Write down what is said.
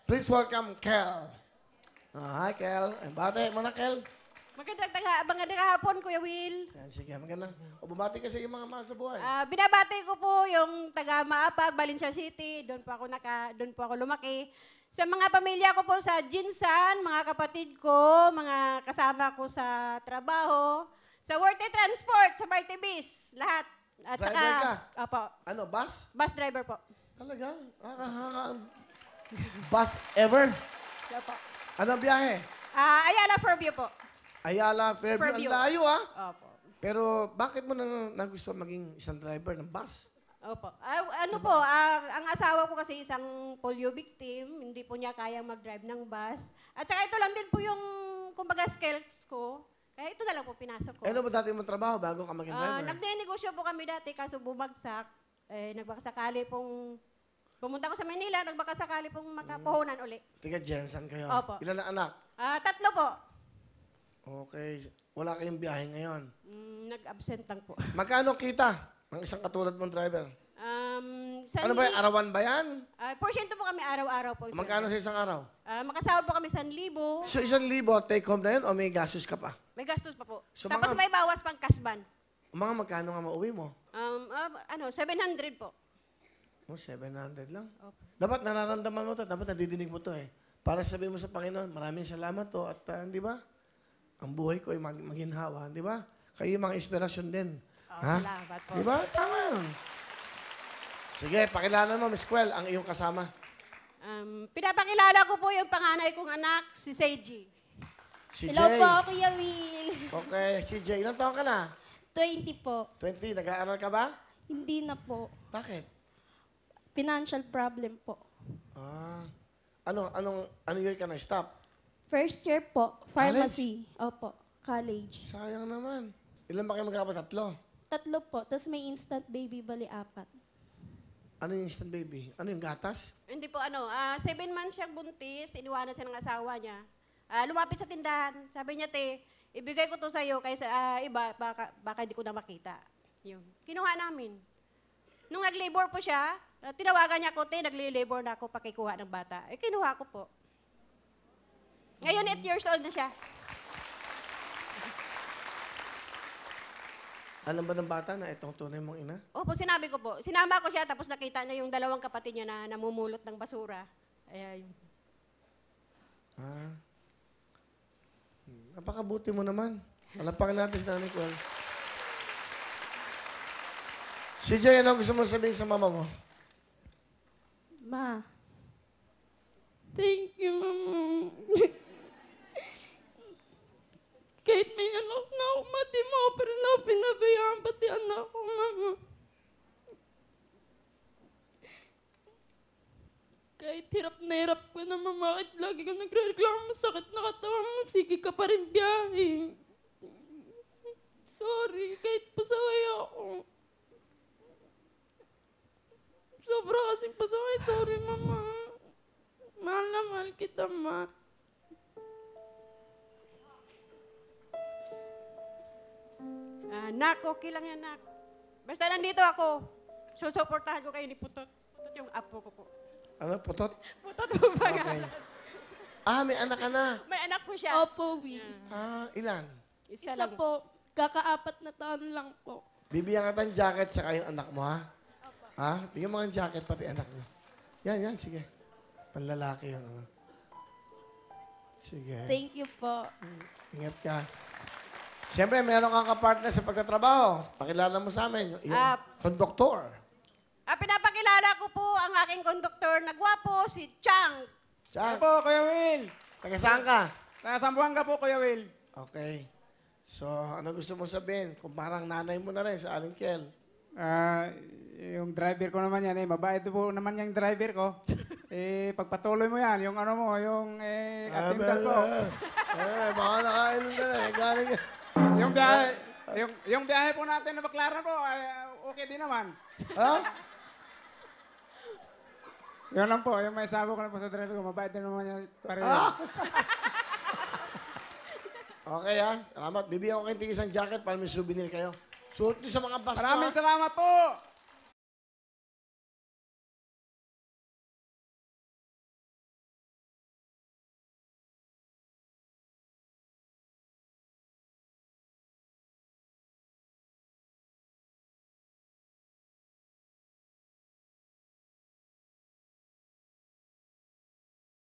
Please welcome Kel. Hi, Kel. Bate mo na, Kel. Magandang hapon, Kuya Will. Yan, sige, magandang. O, bumati ka sa iyong mga mahal sa buhay. Binabati ko po yung taga Maapag, Valencia City. Doon po ako lumaki. Sa mga pamilya ko po sa Jinsan, mga kapatid ko, mga kasama ko sa trabaho, sa Worte Transport, sa Bartibis, lahat. At Driver saka, ka? Opo, Ano, bus? bus driver po. Talaga? Bus ever? Opo. Ano ang biyahe? Ayala Fairview po. Ayala, Fairview. Fairview. Ang layo, ah. Opo. Pero bakit mo nagusto maging isang driver ng bus? Opo. Ang asawa ko kasi isang polio victim, hindi po niya kayang mag-drive ng bus. At saka ito lang din po yung, kumbaga, skills ko. Kaya ito na lang po pinasok ko. Ano ba dati mong trabaho bago ka maging driver? Nagnenegosyo po kami dati, kaso bumagsak. Nagbakasakali pong, pumunta ko sa Manila, nagbakasakali pong makapuhunan uli. Tiga Jensen kayo. Opo. Ilan ang anak? 3 po. Okay. Wala kayong biyahe ngayon. Nag-absent lang po. Magkano kita ng isang katulad mong driver? Ano ba yan? Arawan ba yan? Porsyento po kami araw-araw po. sir. Magkano sa isang araw? Makasahod po kami 1,000. So, 1,000 take home na yun o may gastos ka pa? May gastos pa po. So, Tapos mga- may bawas pang kasban. Mga magkano nga mauwi mo? 700 po. 700 lang. Opo. Dapat nararamdaman mo to. Dapat nadidinig mo to eh. Para sabihin mo sa Panginoon, maraming salamat to. At di ba? Ang buhay ko ay maginhawa. Di ba? Kayo yung mga inspirasyon din. Salamat po. Di ba? Tama yun. Sige, pakilala mo, Miss Kwel, ang iyong kasama. Pinapakilala ko po yung panganay kong anak, si Seiji. Si Hello Jay. po, Kuya Will. Okay, si Jay. Ilang taon ka na? 20 po. 20. Nag-aaral ka ba? Hindi na po. Bakit? Financial problem po. Anong year ka na? Stop. First year po, pharmacy. Opo, college. Sayang naman. Ilan ba kayo magkakapatid? 3. 3 po, tapos may instant baby, bali 4. Ano yung instant baby? Ano yung gatas? Hindi po 7 months siyang buntis, iniwanan siya ng asawa niya. Lumapit sa tindahan. Sabi niya, te, ibigay ko to sa'yo kaysa iba, baka hindi ko na makita. Yun. Kinuha namin. Nung nag-labor po siya, tinawagan niya ako, te, nagli-labor na ako pakikuha ng bata. Kinuha ko po. Ngayon, 8 years old na siya. Alam ba ng bata na itong tunay mong ina? Opo, sinabi ko po. Sinama ko siya, tapos nakita niya yung 2 kapatid niya na namumulot ng basura. Yun. Napakabuti mo naman. Palapakan natin si Nanay Kwel. Si Jay, ano gusto mo sabihin sa mama mo? Ma, thank you, Mama. Kahit may anak na ako, mati mo, pero na pinabayaan pati anak ko, Mama. Kahit hirap na hirap ko na, Mama, kahit lagi ka nagre-reklamo, sakit na katawan mo, sige ka pa rin biyahe. Sorry, kahit pasaway ako. Sobra kasing pasaway, sorry, Mama. Mahal na mahal kita, Ma. Nak, okay lang yan, nak. Basta nandito ako, susuportahan ko kayo ni Putot. Putot yung apo ko po. Ano, putot? Putot po ba Okay. May anak ka na. May anak po siya. Opo, Will. Ilan? Isa lang. po, kaka-4 na taon lang po. Bibigyan ka ng jacket sa kayong anak mo, ha? Bigyan mo ng jacket pati anak mo. Yan, sige. Panlalaki yun. Sige. Thank you po. Ingat ka. Siyempre, meron kang kapartner sa pagtatrabaho. Pakilala mo sa amin, yung konduktor. Pinapakilala ko po ang aking konduktor na gwapo, si Chang. Chang, Po, Kuya Will. taga saan ka? Nasa Sambuanga po, Kuya Will. Okay. So, ano gusto mo sabihin? Kung parang nanay mo na rin sa Aling Kel. Yung driver ko naman yan, mabait po naman yung driver ko. Pagpatuloy mo yan, yung ano mo, yung attendance mo. Baka nakainom ka na. Galing ka. Yung biyahe po natin na Baclaran po, okay din naman. Yun lang po, yung may sabo ko lang po sa driver ko, mabait din naman yan pareho. Okay, Salamat. Bibigyan ko kayo ng isang jacket para may souvenir kayo. Suot nyo sa mga bus. Maraming salamat po!